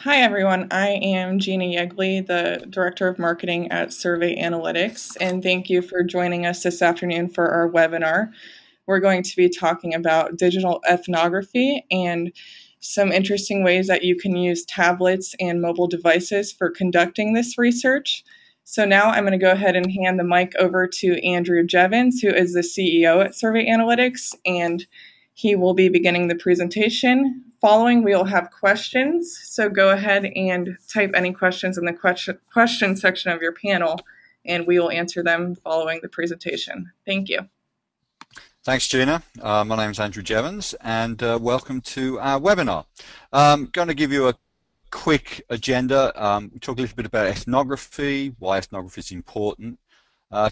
Hi, everyone. I am Gina Yegley, the Director of Marketing at Survey Analytics, and thank you for joining us this afternoon for our webinar. We're going to be talking about digital ethnography and some interesting ways that you can use tablets and mobile devices for conducting this research. So now I'm going to go ahead and hand the mic over to Andrew Jeavons, who is the CEO at Survey Analytics, and he will be beginning the presentation. Following, we will have questions, so go ahead and type any questions in the question section of your panel, and we will answer them following the presentation. Thank you. Thanks, Gina. My name is Andrew Jeavons, and welcome to our webinar. I'm going to give you a quick agenda. We talk a little bit about ethnography, why ethnography is important,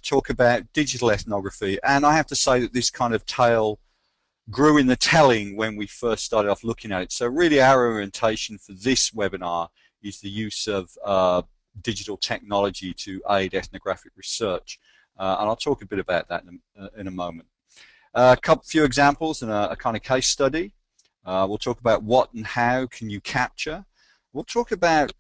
talk about digital ethnography, and I have to say that this kind of tale grew in the telling when we first started off looking at it. So really our orientation for this webinar is the use of digital technology to aid ethnographic research, and I'll talk a bit about that in a moment. A few examples and a kind of case study. We'll talk about what and how can you capture. We'll talk about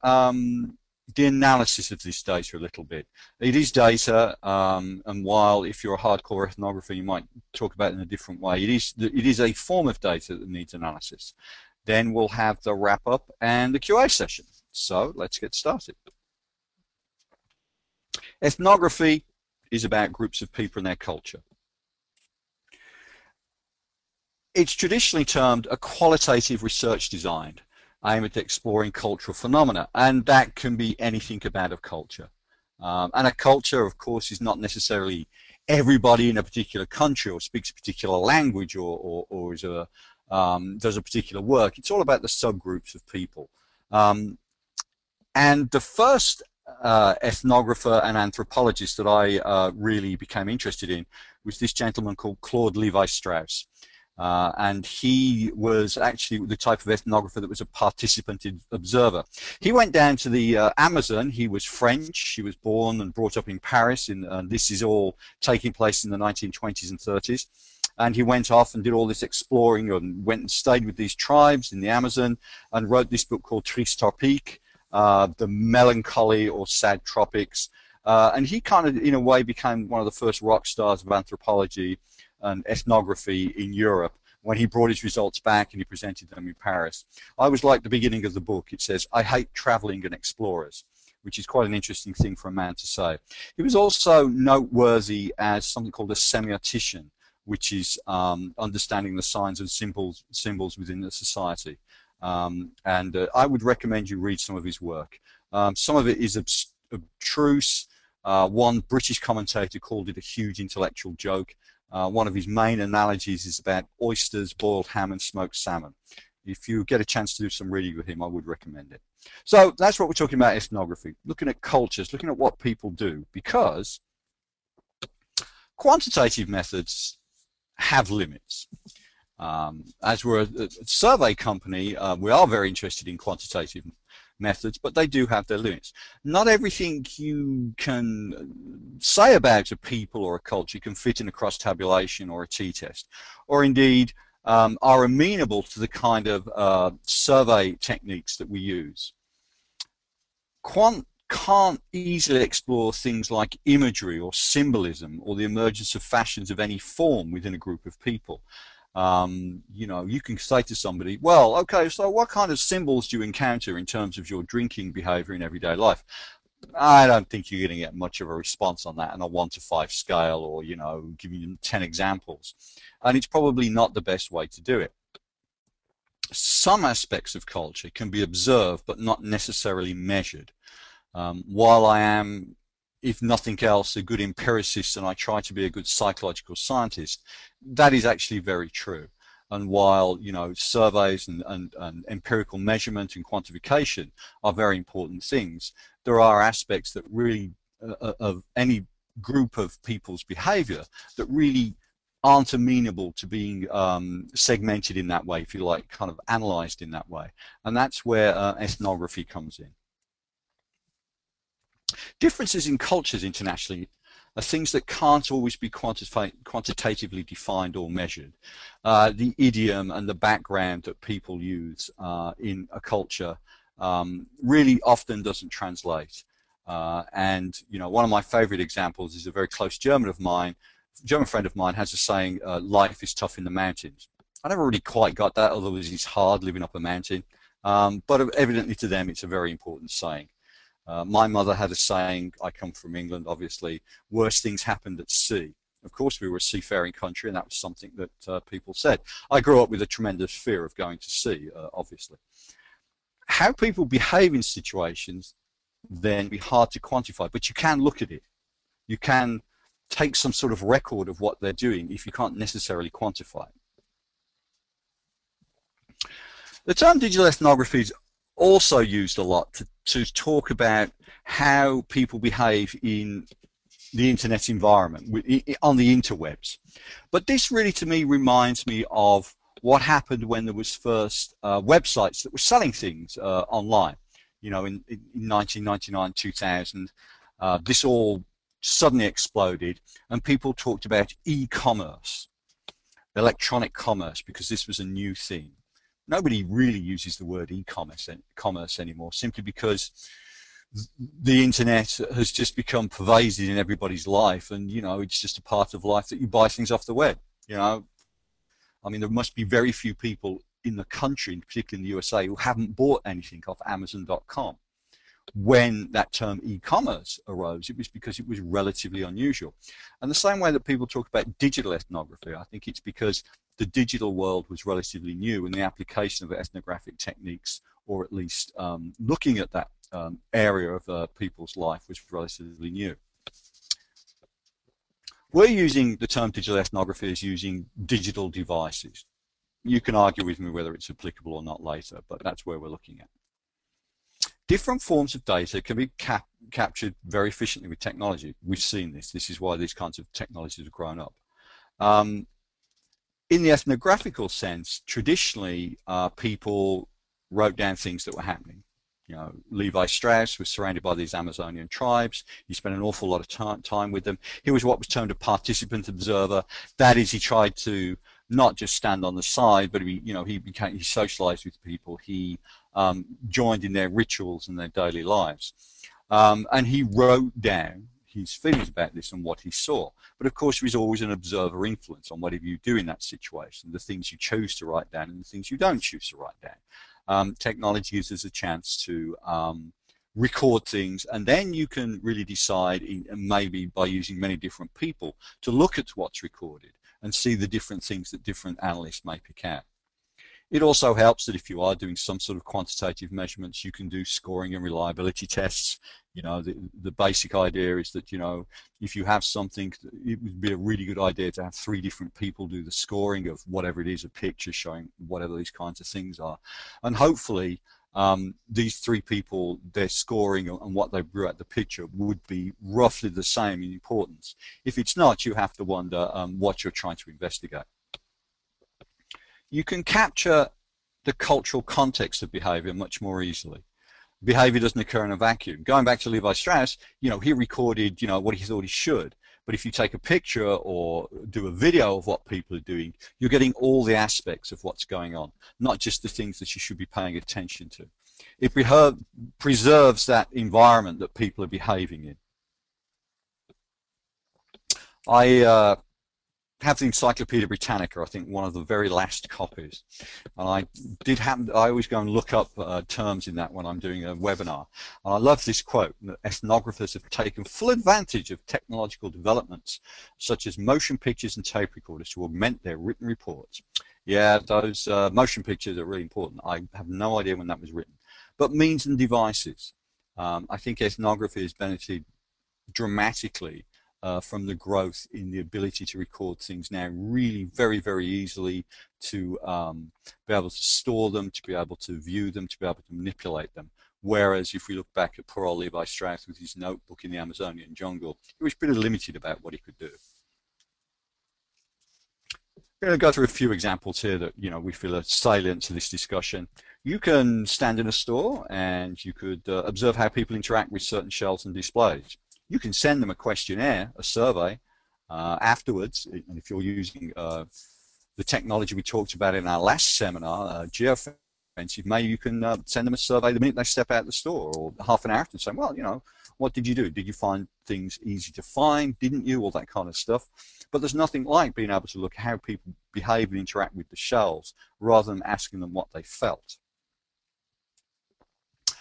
the analysis of this data a little bit. It is data, and while if you're a hardcore ethnographer you might talk about it in a different way, it is a form of data that needs analysis. Then we'll have the wrap-up and the QA session. So let's get started. Ethnography is about groups of people and their culture. It's traditionally termed a qualitative research design aimed at exploring cultural phenomena, and that can be anything about a culture. And a culture, of course, is not necessarily everybody in a particular country or speaks a particular language or is does a particular work. It's all about the subgroups of people. And the first ethnographer and anthropologist that I really became interested in was this gentleman called Claude Levi-Strauss. And he was actually the type of ethnographer that was a participant observer. He went down to the Amazon. He was French. He was born and brought up in Paris, and this is all taking place in the 1920s and 30s. And he went off and did all this exploring and went and stayed with these tribes in the Amazon and wrote this book called Triste Tropiques, The Melancholy or Sad Tropics. And he kind of, in a way, became one of the first rock stars of anthropology and ethnography in Europe when he brought his results back and he presented them in Paris. I was like the beginning of the book. It says, "I hate traveling and explorers," which is quite an interesting thing for a man to say. He was also noteworthy as something called a semiotician, which is understanding the signs and symbols within the society. I would recommend you read some of his work. Some of it is abstruse. One British commentator called it a huge intellectual joke. One of his main analogies is about oysters, boiled ham, and smoked salmon. If you get a chance to do some reading with him, I would recommend it. So that's what we're talking about, ethnography, looking at cultures, looking at what people do, because quantitative methods have limits. As we're a survey company, we are very interested in quantitative methods, but they do have their limits. Not everything you can say about a people or a culture can fit in a cross-tabulation or a t-test, or indeed are amenable to the kind of survey techniques that we use. Quant can't easily explore things like imagery or symbolism or the emergence of fashions of any form within a group of people. You know, you can say to somebody, well, okay, so what kind of symbols do you encounter in terms of your drinking behavior in everyday life? I don't think you're going to get much of a response on that on a 1 to 5 scale, or, you know, giving them 10 examples. And it's probably not the best way to do it. Some aspects of culture can be observed but not necessarily measured. While I am, if nothing else, a good empiricist and I try to be a good psychological scientist, that is actually very true. And while, you know, surveys and empirical measurement and quantification are very important things, there are aspects that really, of any group of people's behavior, that really aren't amenable to being segmented in that way, if you like, kind of analyzed in that way. And that's where ethnography comes in. Differences in cultures internationally are things that can't always be quantitatively defined or measured. The idiom and the background that people use in a culture really often doesn't translate. And one of my favorite examples is a very close German friend of mine has a saying, life is tough in the mountains. I never really quite got that, although it's hard living up a mountain. But evidently to them, it's a very important saying. My mother had a saying, I come from England, obviously, worse things happened at sea. Of course, we were a seafaring country, and that was something that people said. I grew up with a tremendous fear of going to sea, obviously. How people behave in situations then be hard to quantify, but you can look at it. You can take some sort of record of what they're doing if you can't necessarily quantify it. The term digital ethnography is also used a lot to talk about how people behave in the internet environment, on the interwebs. But this really, to me, reminds me of what happened when there was first websites that were selling things online. In 1999, 2000, this all suddenly exploded, and people talked about e-commerce, electronic commerce, because this was a new thing. Nobody really uses the word e-commerce anymore, simply because the internet has just become pervasive in everybody's life, and it's just a part of life that you buy things off the web. I mean, there must be very few people in the country, particularly in the USA, who haven't bought anything off Amazon.com. When that term e-commerce arose, it was because it was relatively unusual. And the same way that people talk about digital ethnography, I think it's because the digital world was relatively new, and the application of ethnographic techniques, or at least looking at that area of people's life, was relatively new. We're using the term digital ethnography as using digital devices. You can argue with me whether it's applicable or not later, but that's where we're looking at. Different forms of data can be captured very efficiently with technology. We've seen this. This is why these kinds of technologies have grown up. In the ethnographical sense, traditionally, people wrote down things that were happening. Levi Strauss was surrounded by these Amazonian tribes. He spent an awful lot of time with them. He was what was termed a participant observer. That is, he tried to not just stand on the side, but he socialized with people. He joined in their rituals and their daily lives. And he wrote down his feelings about this and what he saw. But of course, there is always an observer influence on whatever you do in that situation, the things you choose to write down and the things you don't choose to write down. Technology gives us a chance to record things, and then you can really decide, maybe by using many different people, to look at what's recorded and see the different things that different analysts may pick out. It also helps that if you are doing some sort of quantitative measurements, you can do scoring and reliability tests. The basic idea is that, if you have something, it would be a really good idea to have 3 different people do the scoring of whatever it is, a picture showing whatever these kinds of things are. And hopefully, these 3 people, their scoring and what they drew out the picture would be roughly the same in importance. If it's not, you have to wonder what you're trying to investigate. You can capture the cultural context of behavior much more easily. Behavior doesn't occur in a vacuum. Going back to Levi Strauss, he recorded, what he thought he should. But if you take a picture or do a video of what people are doing, you're getting all the aspects of what's going on, not just the things that you should be paying attention to. It preserves that environment that people are behaving in. I have the Encyclopedia Britannica, I think one of the very last copies, and I always go and look up terms in that when I'm doing a webinar, and I love this quote, that ethnographers have taken full advantage of technological developments such as motion pictures and tape recorders to augment their written reports. Yeah, those motion pictures are really important. I have no idea when that was written. But means and devices. I think ethnography has benefited dramatically from the growth in the ability to record things now really very, very easily, to be able to store them, to be able to view them, to be able to manipulate them. Whereas if we look back at poor old Levi Strauss with his notebook in the Amazonian jungle, he was pretty limited about what he could do. I'm going to go through a few examples here that we feel are salient to this discussion. You can stand in a store and you could observe how people interact with certain shelves and displays. You can send them a questionnaire, a survey, afterwards, and if you're using the technology we talked about in our last seminar, geofencing, maybe you can send them a survey the minute they step out of the store, or half an hour after, and say, well, you know, what did you do? Did you find things easy to find? Didn't you? All that kind of stuff. But there's nothing like being able to look at how people behave and interact with the shelves rather than asking them what they felt. A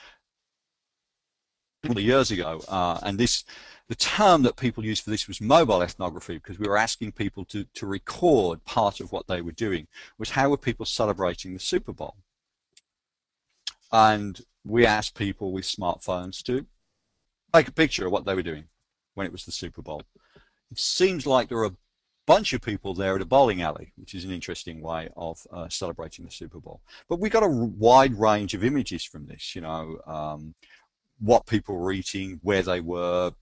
couple of years ago, and the term that people used for this was mobile ethnography, because we were asking people to record part of what they were doing, was how were people celebrating the Super Bowl. And we asked people with smartphones to take a picture of what they were doing when it was the Super Bowl. It seems like there are a bunch of people there at a bowling alley, which is an interesting way of celebrating the Super Bowl. But we got a wide range of images from this, you know, what people were eating, where they were,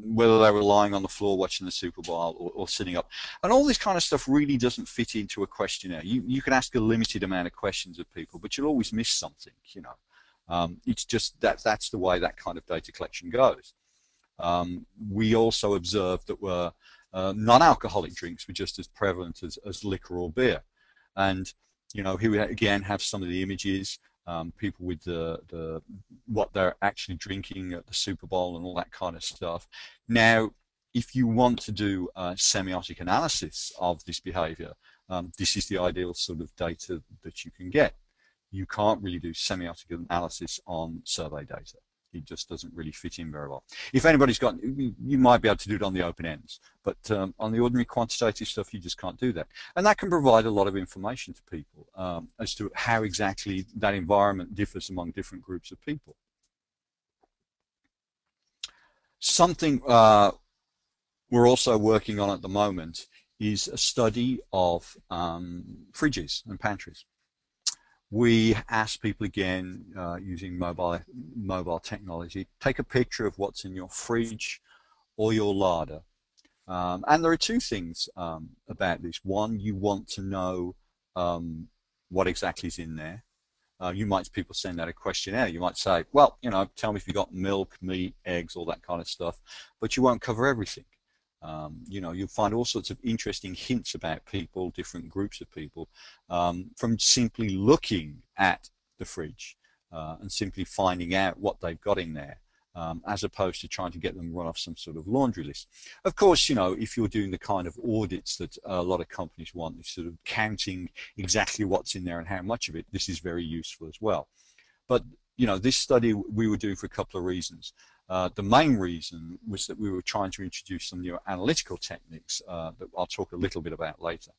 whether they were lying on the floor watching the Super Bowl or sitting up. And all this kind of stuff really doesn't fit into a questionnaire. You can ask a limited amount of questions of people, but you'll always miss something, you know. It's just that's the way that kind of data collection goes. We also observed that non-alcoholic drinks were just as prevalent as liquor or beer. And, you know, here we again have some of the images. People with what they're actually drinking at the Super Bowl and all that kind of stuff. Now, if you want to do semiotic analysis of this behavior, this is the ideal sort of data that you can get. You can't really do semiotic analysis on survey data. It just doesn't really fit in very well. If anybody's got, you might be able to do it on the open ends, but on the ordinary quantitative stuff, you just can't do that. And that can provide a lot of information to people as to how exactly that environment differs among different groups of people. Something we're also working on at the moment is a study of fridges and pantries. We ask people again, using mobile technology, take a picture of what's in your fridge or your larder. And there are two things about this. One, you want to know what exactly is in there. People send out a questionnaire. You might say, well, you know, tell me if you've got milk, meat, eggs, all that kind of stuff, but you won't cover everything. You know, you'll find all sorts of interesting hints about people, different groups of people, from simply looking at the fridge and simply finding out what they've got in there, as opposed to trying to get them run off some sort of laundry list. Of course, you know, if you're doing the kind of audits that a lot of companies want, sort of counting exactly what's in there and how much of it, this is very useful as well. But, you know, this study we were doing for a couple of reasons. The main reason was that we were trying to introduce some new analytical techniques that I'll talk a little bit about later.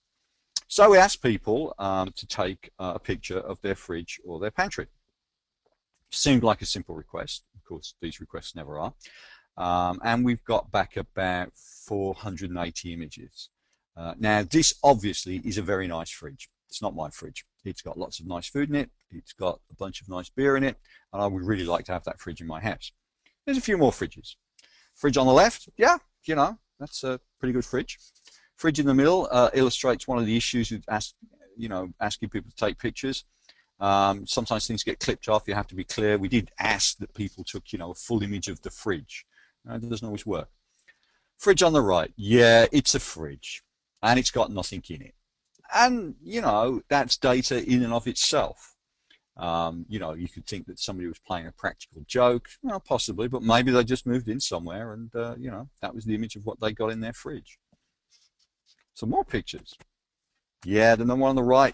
So we asked people to take a picture of their fridge or their pantry. Seemed like a simple request. Of course, these requests never are. And we've got back about 480 images. Now, this obviously is a very nice fridge. It's not my fridge. It's got lots of nice food in it. It's got a bunch of nice beer in it. And I would really like to have that fridge in my house. There's a few more fridges. Fridge on the left, yeah, you know, that's a pretty good fridge. Fridge in the middle illustrates one of the issues with asking people to take pictures. Sometimes things get clipped off. You have to be clear. We did ask that people took, you know, a full image of the fridge. It doesn't always work. Fridge on the right, yeah, it's a fridge, and it's got nothing in it. And, you know, that's data in and of itself. You know, you could think that somebody was playing a practical joke, well, possibly, but maybe they just moved in somewhere and, you know, that was the image of what they got in their fridge. Some more pictures. Yeah, the one on the right,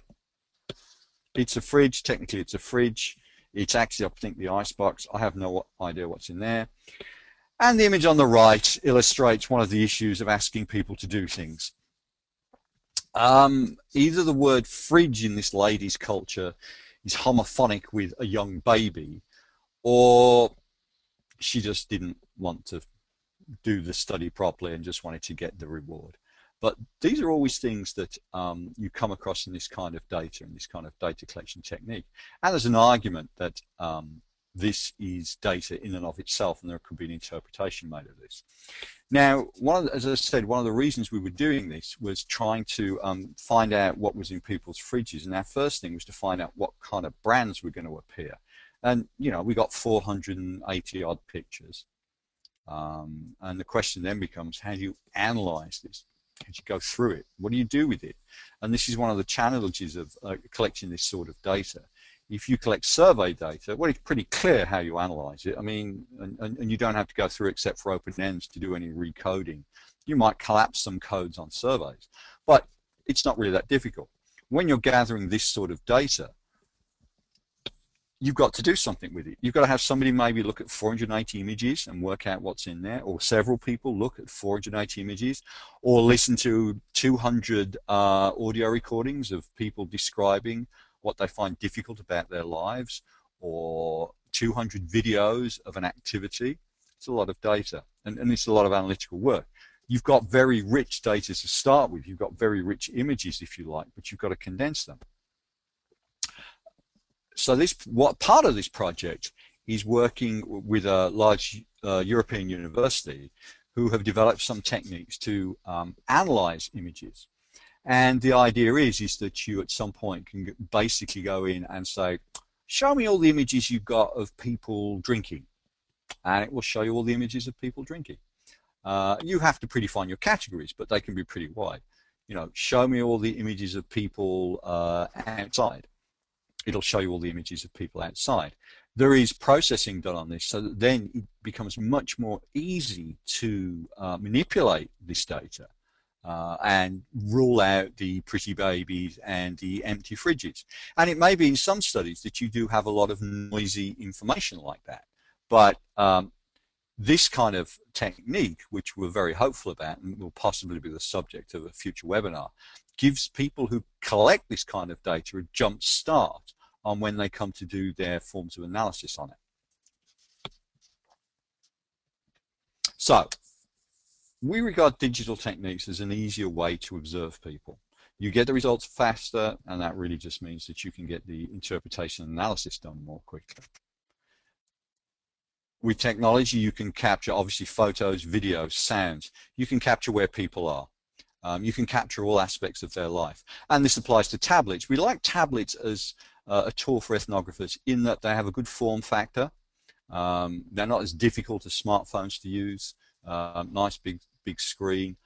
it's a fridge. Technically, it's a fridge. It's actually, I think, the icebox. I have no idea what's in there. And the image on the right illustrates one of the issues of asking people to do things. Either the word fridge in this lady's culture is homophonic with a young baby, or she just didn't want to do the study properly and just wanted to get the reward. But these are always things that you come across in this kind of data and this kind of data collection technique. And there's an argument that this is data in and of itself, and there could be an interpretation made of this. Now, as I said, one of the reasons we were doing this was trying to find out what was in people's fridges, and our first thing was to find out what kind of brands were going to appear. And, you know, we got 480 odd pictures. And the question then becomes, how do you analyze this? How do you go through it? What do you do with it? And this is one of the challenges of collecting this sort of data, If you collect survey data, well, it's pretty clear how you analyze it. I mean, and you don't have to go through except for open ends to do any recoding. You might collapse some codes on surveys, but it's not really that difficult. When you're gathering this sort of data, you've got to do something with it. You've got to have somebody maybe look at 480 images and work out what's in there, or several people look at 480 images, or listen to 200 audio recordings of people describing what they find difficult about their lives, or 200 videos of an activity. It's a lot of data, and it's a lot of analytical work. You've got very rich data to start with. You've got very rich images, if you like, but you've got to condense them. So what part of this project is working with a large European university who have developed some techniques to analyze images. And the idea is that you at some point can basically go in and say, show me all the images you've got of people drinking. And it will show you all the images of people drinking. You have to predefine your categories, but they can be pretty wide. You know, show me all the images of people outside. It'll show you all the images of people outside. There is processing done on this, so that then it becomes much more easy to manipulate this data and rule out the pretty babies and the empty fridges. And it may be in some studies that you do have a lot of noisy information like that. But this kind of technique, which we're very hopeful about and will possibly be the subject of a future webinar, gives people who collect this kind of data a jump start on when they come to do their forms of analysis on it. So, we regard digital techniques as an easier way to observe people. You get the results faster, and that really just means that you can get the interpretation and analysis done more quickly. With technology, you can capture, obviously, photos, videos, sounds. You can capture where people are. You can capture all aspects of their life. And this applies to tablets. We like tablets as a tool for ethnographers in that they have a good form factor. They're not as difficult as smartphones to use. Nice big screen.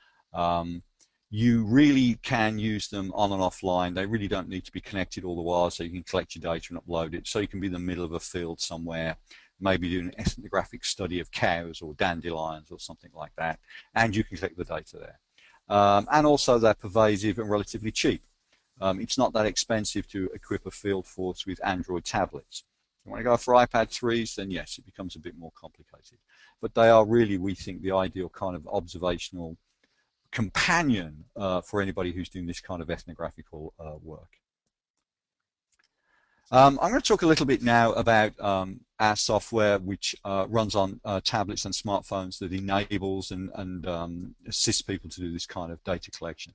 You really can use them on and offline. They really don't need to be connected all the while, so you can collect your data and upload it. So you can be in the middle of a field somewhere, maybe do an ethnographic study of cows or dandelions or something like that, and you can collect the data there. And also they're pervasive and relatively cheap. It's not that expensive to equip a field force with Android tablets. If you want to go for iPad 3s, then yes, it becomes a bit more complicated. But they are really, we think, the ideal kind of observational companion for anybody who's doing this kind of ethnographical work. I'm going to talk a little bit now about our software, which runs on tablets and smartphones, that enables and assists people to do this kind of data collection.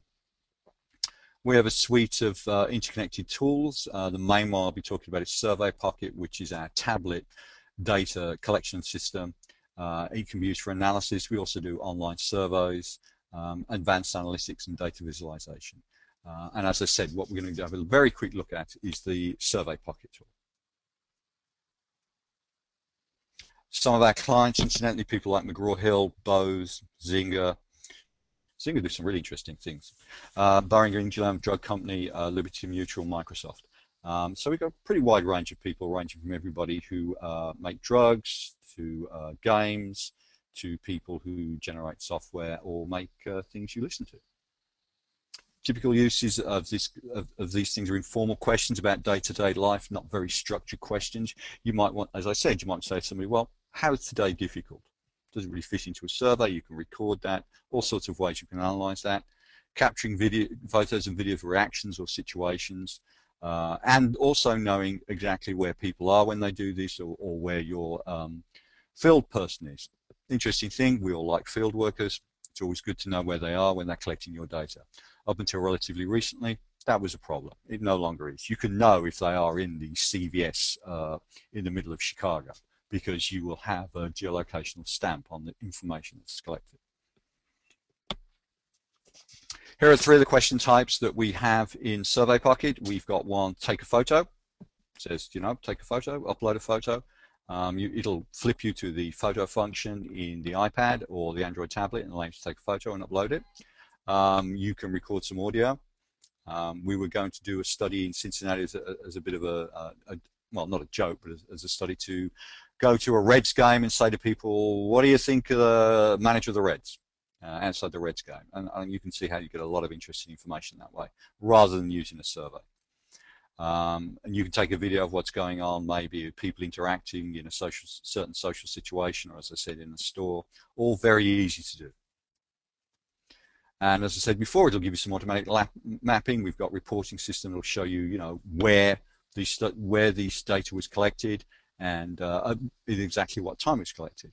We have a suite of interconnected tools. The main one I'll be talking about is Survey Pocket, which is our tablet data collection system. It can be used for analysis. We also do online surveys, advanced analytics, and data visualization. And as I said, what we're going to have a very quick look at is the Survey Pocket tool. Some of our clients, incidentally, people like McGraw-Hill, Bose, Zynga. Zynga do some really interesting things. Boehringer Ingelheim Drug Company, Liberty Mutual, Microsoft. So we've got a pretty wide range of people, ranging from everybody who make drugs to games to people who generate software or make things you listen to. Typical uses of these things are informal questions about day-to-day life, not very structured questions. You might want, as I said, you might say to somebody, well, how is today difficult? Does it really fit into a survey? You can record that. All sorts of ways you can analyze that. Capturing video, photos and video of reactions or situations, and also knowing exactly where people are when they do this, or where your field person is. Interesting thing, we all like field workers. It's always good to know where they are when they're collecting your data. Up until relatively recently, that was a problem. It no longer is. You can know if they are in the CVS in the middle of Chicago, because you will have a geolocational stamp on the information that's collected. Here are three of the question types that we have in Survey Pocket. We've got one, take a photo. It says, you know, take a photo, upload a photo. It'll flip you to the photo function in the iPad or the Android tablet and allow you to take a photo and upload it. You can record some audio. We were going to do a study in Cincinnati as a bit of well, not a joke, but as a study, to go to a Reds game and say to people, what do you think of the manager of the Reds outside the Reds game? And you can see how you get a lot of interesting information that way, rather than using a survey. And you can take a video of what's going on, maybe people interacting in a certain social situation, or as I said, in a store, all very easy to do. And as I said before, it'll give you some automatic mapping. We've got reporting system that'll show you, where these data was collected and exactly what time it was collected.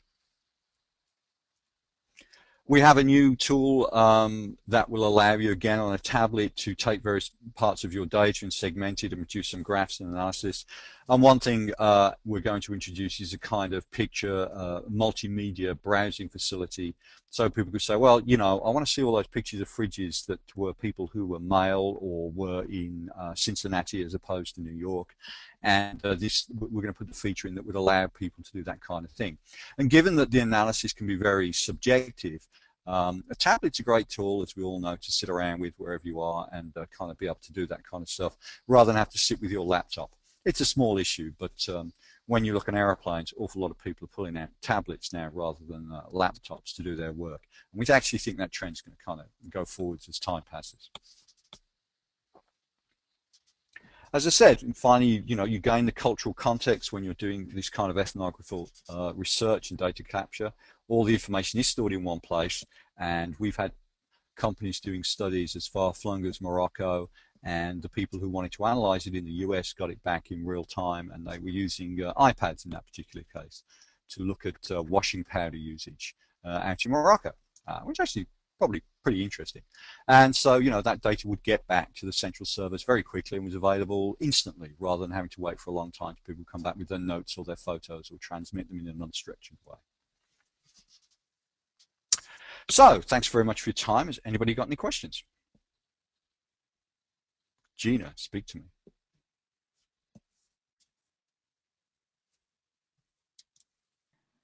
We have a new tool that will allow you, again, on a tablet to take various parts of your data and segment it and produce some graphs and analysis. And one thing we're going to introduce is a kind of picture multimedia browsing facility. So people could say, well, I want to see all those pictures of fridges that were people who were male or were in Cincinnati as opposed to New York. And we're going to put the feature in that would allow people to do that kind of thing. And given that the analysis can be very subjective, a tablet's a great tool, as we all know, to sit around with wherever you are and kind of be able to do that kind of stuff, rather than have to sit with your laptop. It's a small issue, but when you look at aeroplanes, an awful lot of people are pulling out tablets now rather than laptops to do their work. And we actually think that trend's going to kind of go forwards as time passes. As I said, finally, you gain the cultural context when you're doing this kind of ethnographical research and data capture. All the information is stored in one place, and we've had companies doing studies as far flung as Morocco, and the people who wanted to analyze it in the US got it back in real time, and they were using iPads in that particular case to look at washing powder usage out in Morocco, which actually probably pretty interesting. And so, that data would get back to the central servers very quickly and was available instantly, rather than having to wait for a long time till people come back with their notes or their photos or transmit them in an unstructured way. So, thanks very much for your time. Has anybody got any questions? Gina, speak to me.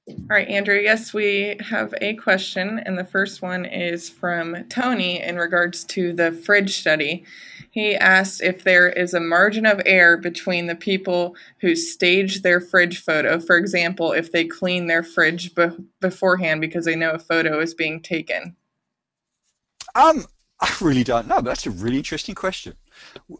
All right, Andrew, yes, we have a question, and the first one is from Tony in regards to the fridge study. He asked if there is a margin of error between the people who stage their fridge photo, for example, if they clean their fridge beforehand because they know a photo is being taken. I really don't know, but that's a really interesting question.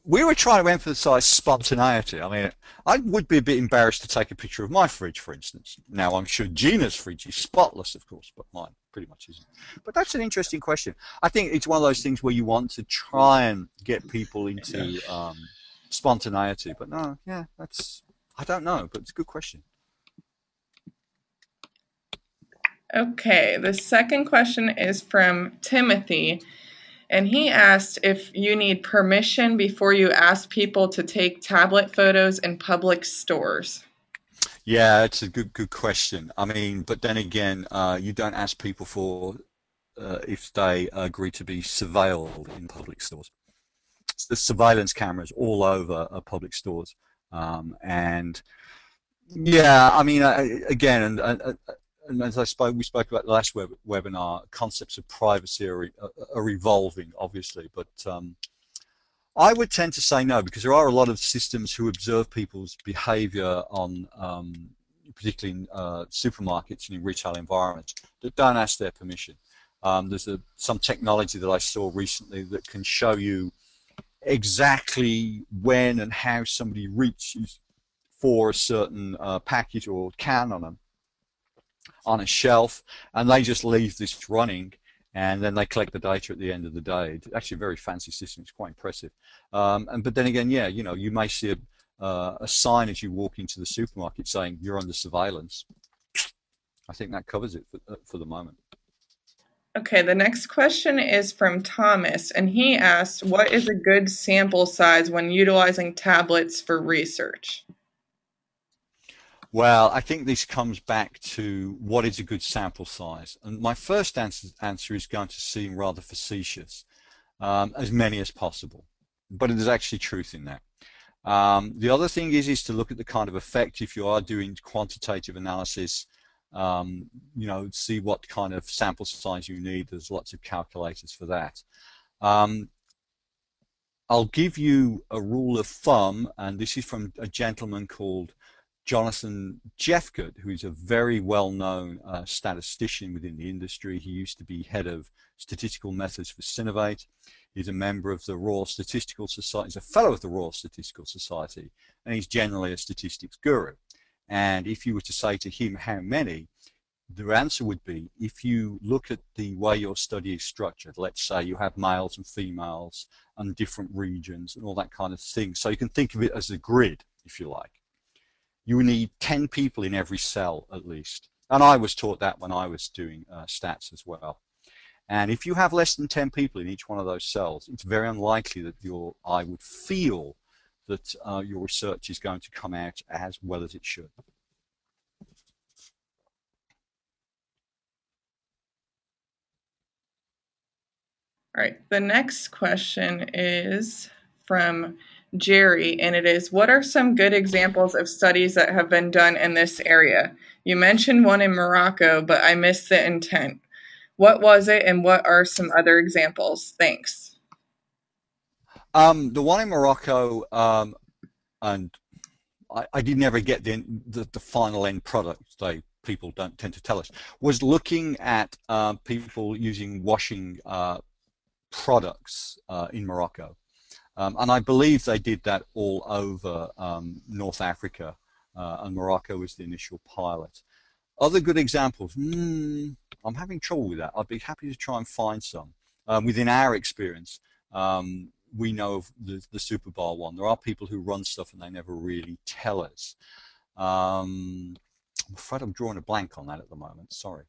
We were trying to emphasize spontaneity. I mean, I would be a bit embarrassed to take a picture of my fridge, for instance. Now, I'm sure Gina's fridge is spotless, of course, but mine pretty much isn't. But that's an interesting question. I think it's one of those things where you want to try and get people into spontaneity. But no, yeah, I don't know, but it's a good question. Okay, the second question is from Timothy. And he asked if you need permission before you ask people to take tablet photos in public stores. Yeah, it's a good question. I mean, but then again, you don't ask people for if they agree to be surveilled in public stores. The surveillance cameras all over public stores, and yeah, I mean, again, and as we spoke about the last webinar, concepts of privacy are evolving, obviously, but I would tend to say no, because there are a lot of systems who observe people's behavior on, particularly in supermarkets and in retail environments, that don't ask their permission. There's some technology that I saw recently that can show you exactly when and how somebody reaches for a certain package or can on a shelf, and they just leave this running, and then they collect the data at the end of the day. It's actually a very fancy system. It's quite impressive. But then again, yeah, you may see a sign as you walk into the supermarket saying you're under surveillance. I think that covers it for the moment. Okay, the next question is from Thomas, and he asked, what is a good sample size when utilizing tablets for research? Well, I think this comes back to what is a good sample size. And my first answer is going to seem rather facetious, as many as possible. But there's actually truth in that. The other thing is to look at the kind of effect, if you are doing quantitative analysis, see what kind of sample size you need. There's lots of calculators for that. I'll give you a rule of thumb, and this is from a gentleman called Jonathan Jeffcoat, who is a very well-known statistician within the industry. He used to be head of statistical methods for Synovate. He's a member of the Royal Statistical Society. He's a fellow of the Royal Statistical Society, and he's generally a statistics guru. And if you were to say to him how many, the answer would be, if you look at the way your study is structured, let's say you have males and females and different regions and all that kind of thing, so you can think of it as a grid, if you like. You need 10 people in every cell at least. And I was taught that when I was doing stats as well. And if you have less than 10 people in each one of those cells, it's very unlikely that your eye would feel that your research is going to come out as well as it should. All right, the next question is from Jerry, and it is, what are some good examples of studies that have been done in this area? You mentioned one in Morocco, but I missed the intent. What was it, and what are some other examples? Thanks. The one in Morocco, and I did never get the final end product, people don't tend to tell us, was looking at people using washing products in Morocco. And I believe they did that all over North Africa, and Morocco was the initial pilot. Other good examples, I'm having trouble with that. I'd be happy to try and find some. Within our experience, we know of the Super Bowl one. There are people who run stuff and they never really tell us. I'm afraid I'm drawing a blank on that at the moment, sorry.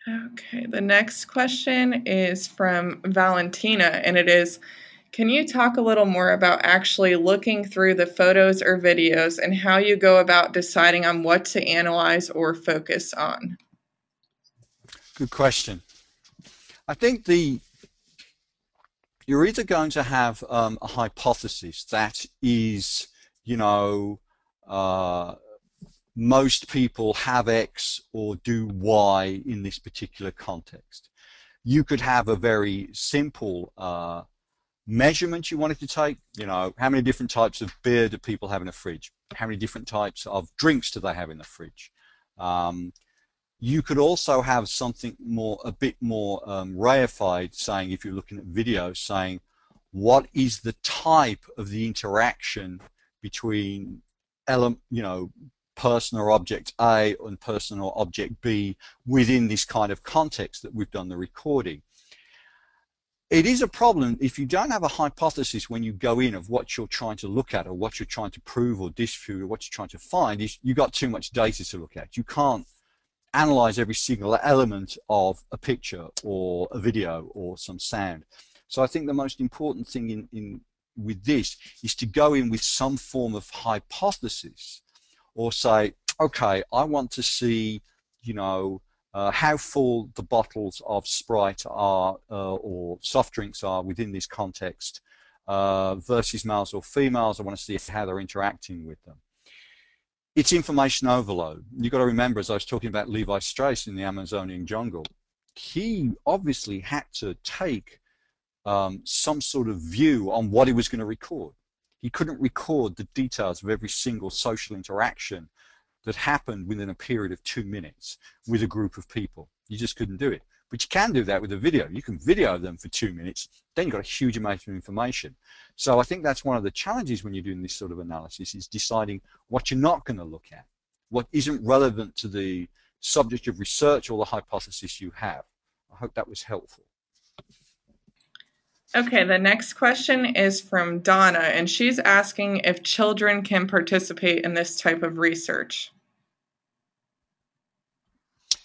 Okay, the next question is from Valentina, and it is, can you talk a little more about actually looking through the photos or videos and how you go about deciding on what to analyze or focus on? Good question. I think you're either going to have a hypothesis that is, you know, most people have X or do Y in this particular context. You could have a very simple measurement you wanted to take, you know, how many different types of beer do people have in a fridge? How many different types of drinks do they have in the fridge? You could also have something a bit more reified, saying, if you're looking at videos, saying, what is the type of the interaction between, person or object A and person or object B within this kind of context that we've done the recording. It is a problem if you don't have a hypothesis when you go in of what you're trying to look at or what you're trying to prove or disprove or what you're trying to find. You've got too much data to look at. You can't analyze every single element of a picture or a video or some sound. So I think the most important thing with this is to go in with some form of hypothesis, or say, okay, I want to see, how full the bottles of Sprite are or soft drinks are within this context versus males or females. I want to see how they're interacting with them. It's information overload. You've got to remember, as I was talking about Levi Strauss in the Amazonian jungle, he obviously had to take some sort of view on what he was going to record. He couldn't record the details of every single social interaction that happened within a period of 2 minutes with a group of people. You just couldn't do it. But you can do that with a video. You can video them for 2 minutes, then you've got a huge amount of information. So I think that's one of the challenges when you're doing this sort of analysis, is deciding what you're not going to look at, what isn't relevant to the subject of research or the hypothesis you have. I hope that was helpful. Okay, the next question is from Donna, and she's asking if children can participate in this type of research.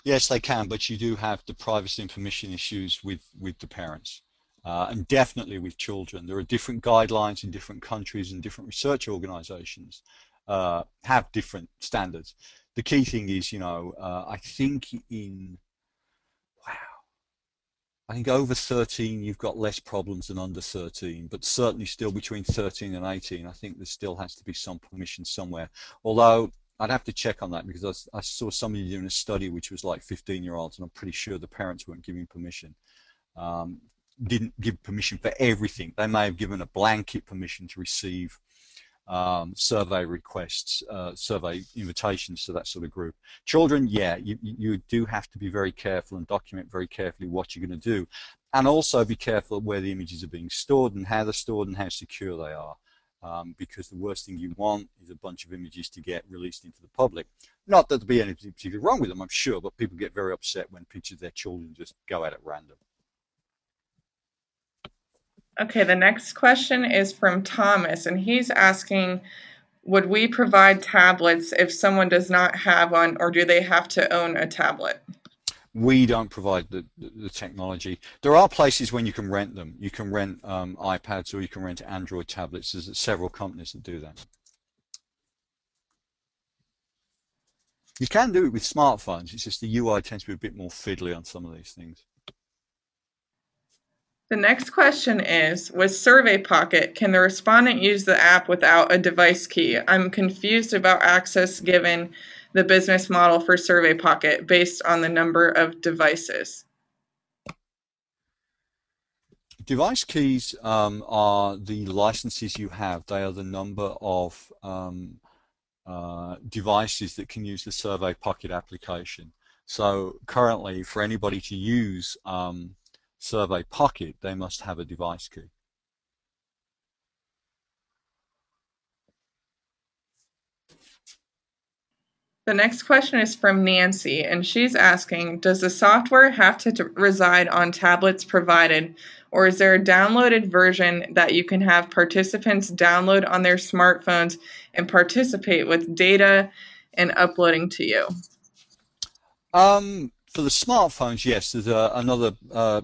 Yes, they can, but you do have the privacy and permission issues with the parents, and definitely with children. There are different guidelines in different countries, and different research organizations have different standards. The key thing is, I think I think over 13 you've got less problems than under 13, but certainly still between 13 and 18 I think there still has to be some permission somewhere. Although I'd have to check on that because I saw somebody doing a study which was like 15-year-olds, and I'm pretty sure the parents weren't giving permission. Um, didn't give permission for everything. They may have given a blanket permission to receive survey requests, survey invitations to that sort of group. Children, yeah, you do have to be very careful and document very carefully what you're going to do, and also be careful of where the images are being stored and how they're stored and how secure they are. Because the worst thing you want is a bunch of images to get released into the public. Not that there'll be anything particularly wrong with them, I'm sure, but people get very upset when pictures of their children just go out at random. Okay, the next question is from Thomas, and he's asking, would we provide tablets if someone does not have one, or do they have to own a tablet? We don't provide the technology. There are places when you can rent them. You can rent iPads or you can rent Android tablets. There's several companies that do that. You can do it with smartphones. It's just the UI tends to be a bit more fiddly on some of these things. The next question is, with Survey Pocket, can the respondent use the app without a device key? I'm confused about access given the business model for Survey Pocket based on the number of devices. Device keys are the licenses you have. They are the number of devices that can use the Survey Pocket application. So currently, for anybody to use Survey Pocket, they must have a device key. The next question is from Nancy, and she's asking, does the software have to reside on tablets provided, or is there a downloaded version that you can have participants download on their smartphones and participate with data and uploading to you? For the smartphones, yes, there's another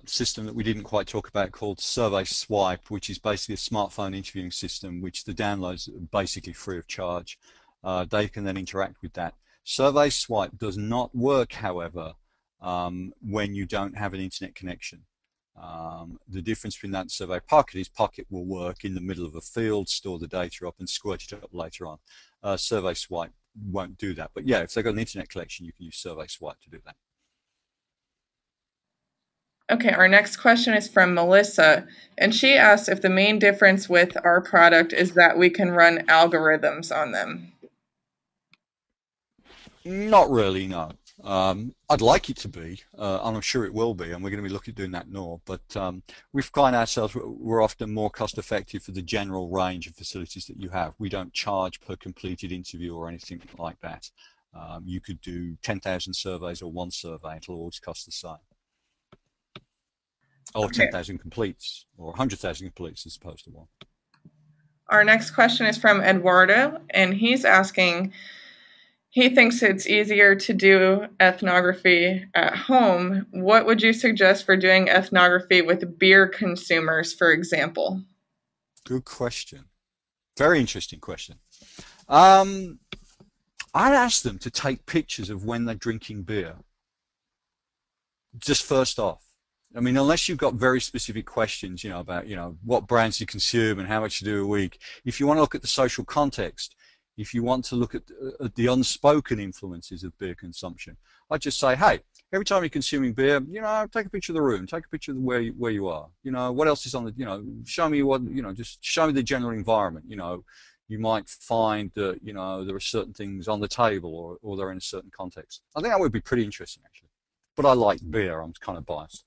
system that we didn't quite talk about called Survey Swipe, which is basically a smartphone interviewing system, which the downloads are basically free of charge. They can then interact with that. Survey Swipe does not work, however, when you don't have an internet connection. The difference between that and Survey Pocket is Pocket will work in the middle of a field, store the data up, and squirt it up later on. Survey Swipe won't do that. But yeah, if they've got an internet connection, you can use Survey Swipe to do that. Okay, our next question is from Melissa, and she asks if the main difference with our product is that we can run algorithms on them. Not really, no. I'd like it to be, and I'm sure it will be, and we're going to be looking at doing that more. But we find ourselves, we're often more cost effective for the general range of facilities that you have. We don't charge per completed interview or anything like that. You could do 10,000 surveys or one survey, it'll always cost the same. Or Okay. 10,000 completes, or 100,000 completes as opposed to one. Our next question is from Eduardo, and he's asking, he thinks it's easier to do ethnography at home. What would you suggest for doing ethnography with beer consumers, for example? Good question. Very interesting question. I'd ask them to take pictures of when they're drinking beer. Just first off. I mean, unless you've got very specific questions, you know, about, you know, what brands you consume and how much you do a week. If you want to look at the social context, if you want to look at the unspoken influences of beer consumption, I'd just say, hey, every time you're consuming beer, you know, take a picture of the room, take a picture of where you are. You know, what else is on the, you know, show me what, you know, just show me the general environment. You know, you might find that, you know, there are certain things on the table or they're in a certain context. I think that would be pretty interesting, actually. But I like beer. I'm kind of biased.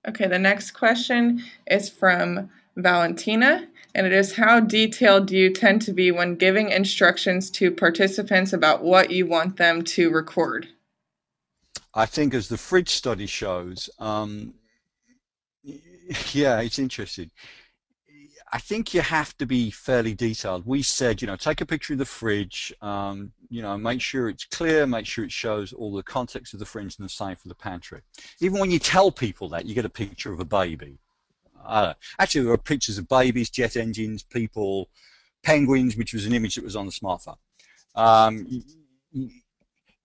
Okay, the next question is from Valentina, and it is, how detailed do you tend to be when giving instructions to participants about what you want them to record? I think as the fridge study shows, yeah, it's interesting. I think you have to be fairly detailed. We said, you know, take a picture of the fridge, you know, make sure it's clear, make sure it shows all the context of the fridge and the same for the pantry. Even when you tell people that, you get a picture of a baby. Actually, there are pictures of babies, jet engines, people, penguins, which was an image that was on the smartphone.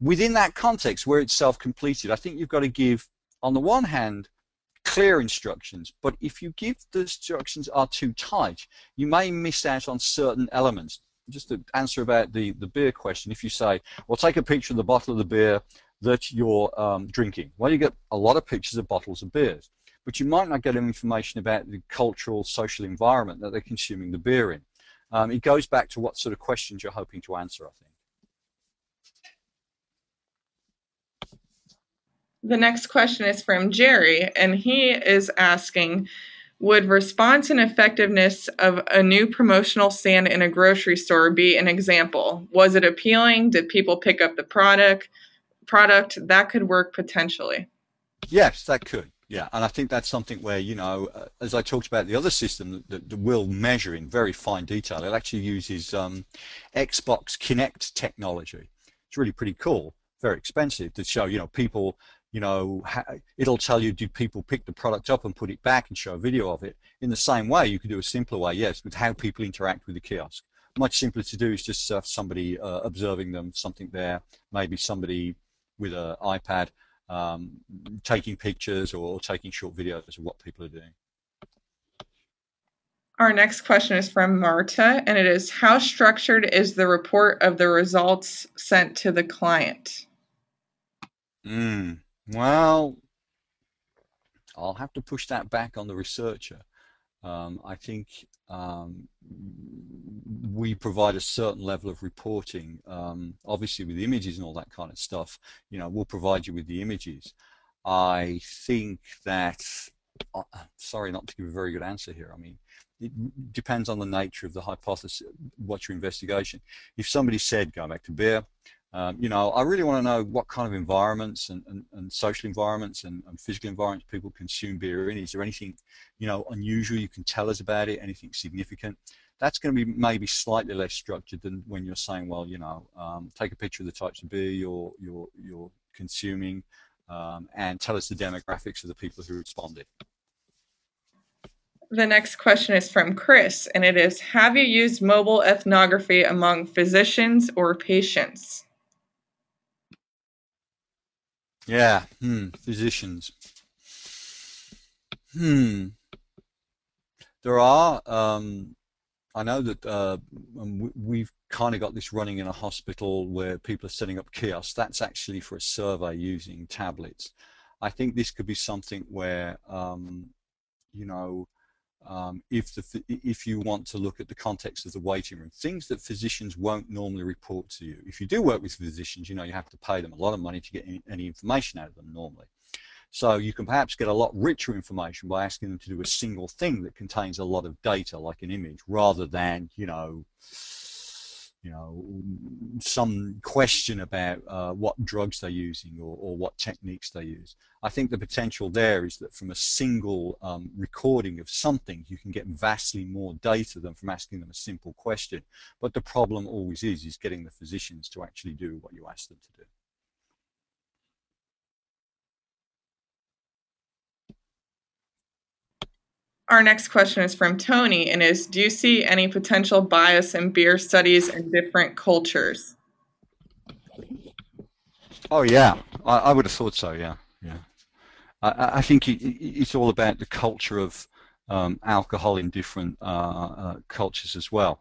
Within that context, where it's self-completed, I think you've got to give, on the one hand, clear instructions. But if you give the instructions are too tight, you may miss out on certain elements. Just to answer about the beer question, if you say, well, take a picture of the bottle of the beer that you're drinking, well, you get a lot of pictures of bottles of beers, but you might not get any information about the cultural, social environment that they're consuming the beer in. It goes back to what sort of questions you're hoping to answer, I think. The next question is from Jerry, and he is asking, would response and effectiveness of a new promotional stand in a grocery store be an example? Was it appealing? Did people pick up the product? That could work potentially. Yes, that could. Yeah, and I think that's something where, as I talked about the other system that will measure in very fine detail, it actually uses Xbox Kinect technology. It's really pretty cool, very expensive to show, people, it'll tell you, do people pick the product up and put it back and show a video of it. In the same way, you could do a simpler way, yes, with how people interact with the kiosk. Much simpler to do is just somebody observing them, something there, maybe somebody with an iPad taking pictures or taking short videos of what people are doing. Our next question is from Marta, and it is, how structured is the report of the results sent to the client? Well, I'll have to push that back on the researcher. I think we provide a certain level of reporting, obviously with images and all that kind of stuff. We'll provide you with the images. I think that, sorry not to give a very good answer here. I mean, it depends on the nature of the hypothesis, what's your investigation. If somebody said, going back to beer, I really want to know what kind of environments and social environments and physical environments people consume beer in. Is there anything, unusual you can tell us about it, anything significant? That's going to be maybe slightly less structured than when you're saying, well, take a picture of the types of beer you're consuming and tell us the demographics of the people who responded. The next question is from Chris, and it is, have you used mobile ethnography among physicians or patients? Yeah, physicians. There are, I know that we've kind of got this running in a hospital where people are setting up kiosks. That's actually for a survey using tablets. I think this could be something where, if you want to look at the context of the waiting room, things that physicians won't normally report to you. If you do work with physicians, you have to pay them a lot of money to get any information out of them normally. So you can perhaps get a lot richer information by asking them to do a single thing that contains a lot of data, like an image, rather than, some question about what drugs they're using or what techniques they use. I think the potential there is that from a single recording of something, you can get vastly more data than from asking them a simple question. But the problem always is getting the physicians to actually do what you ask them to do. Our next question is from Tony, and is, do you see any potential bias in beer studies in different cultures? Oh, yeah. I would have thought so, yeah. I think it's all about the culture of alcohol in different cultures as well.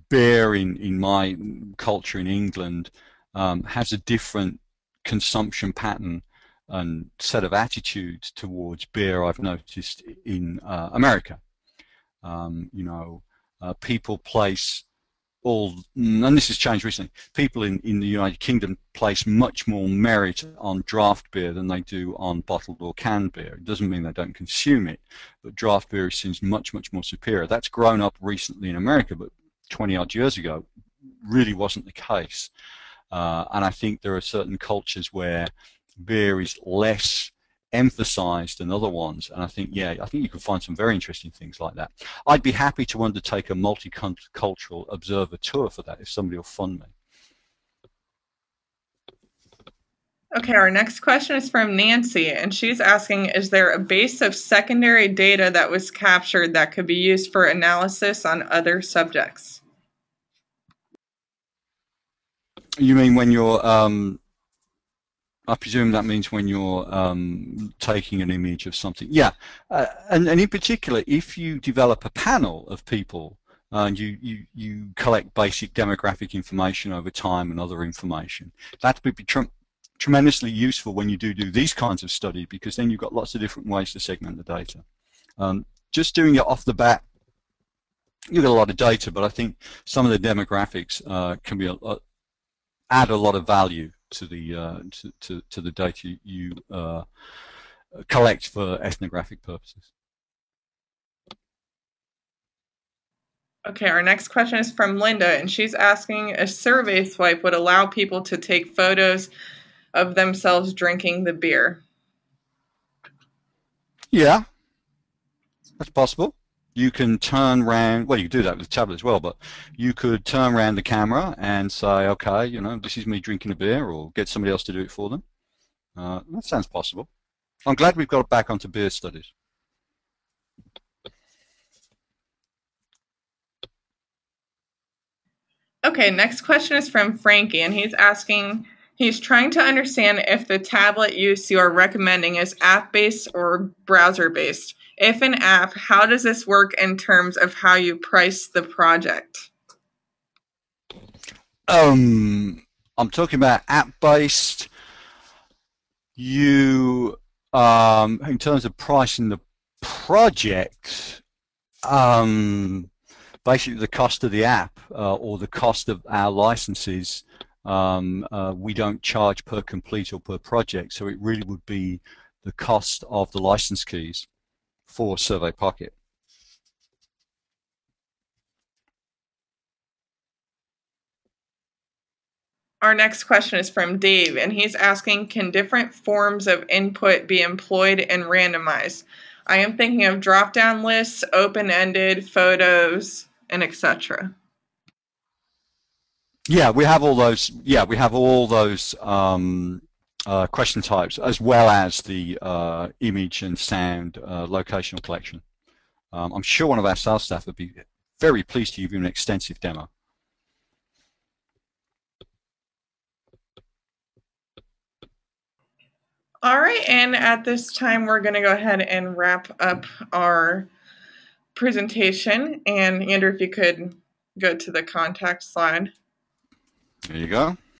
Beer in my culture in England has a different consumption pattern and set of attitudes towards beer I've noticed in America. People place and this has changed recently, people in the United Kingdom place much more merit on draft beer than they do on bottled or canned beer. It doesn't mean they don't consume it, but draft beer seems much, much more superior. That's grown up recently in America, but 20 odd years ago really wasn't the case. And I think there are certain cultures where beer is less emphasized than other ones, and I think you can find some very interesting things like that. I'd be happy to undertake a multicultural observer tour for that if somebody will fund me. Okay, our next question is from Nancy, and she's asking, is there a base of secondary data that was captured that could be used for analysis on other subjects? You mean when you're I presume that means when you're taking an image of something. Yeah, and in particular, if you develop a panel of people and you collect basic demographic information over time and other information, that would be tremendously useful when you do these kinds of study, because then you've got lots of different ways to segment the data. Just doing it off the bat, you get a lot of data, but I think some of the demographics can be add a lot of value to the data you collect for ethnographic purposes. Okay, our next question is from Linda, and she's asking, a survey swipe would allow people to take photos of themselves drinking the beer. Yeah, that's possible. You can turn around, well, you can do that with the tablet as well, but you could turn around the camera and say, okay, this is me drinking a beer, or get somebody else to do it for them. That sounds possible. I'm glad we've got back onto beer studies. Okay, next question is from Frankie, and he's trying to understand if the tablet use you are recommending is app-based or browser-based. If an app, how does this work in terms of how you price the project? I'm talking about app-based. In terms of pricing the project, basically the cost of the app or the cost of our licenses, we don't charge per complete or per project, so it really would be the cost of the license keys for Survey Pocket. Our next question is from Dave, and he's asking, can different forms of input be employed and randomized? I am thinking of drop-down lists, open-ended, photos, and etc. Yeah, we have all those. Yeah, we have all those question types, as well as the image and sound locational collection. I'm sure one of our sales staff would be very pleased to give you an extensive demo. All right, and at this time, we're going to go ahead and wrap up our presentation. And Andrew, if you could go to the contact slide. There you go.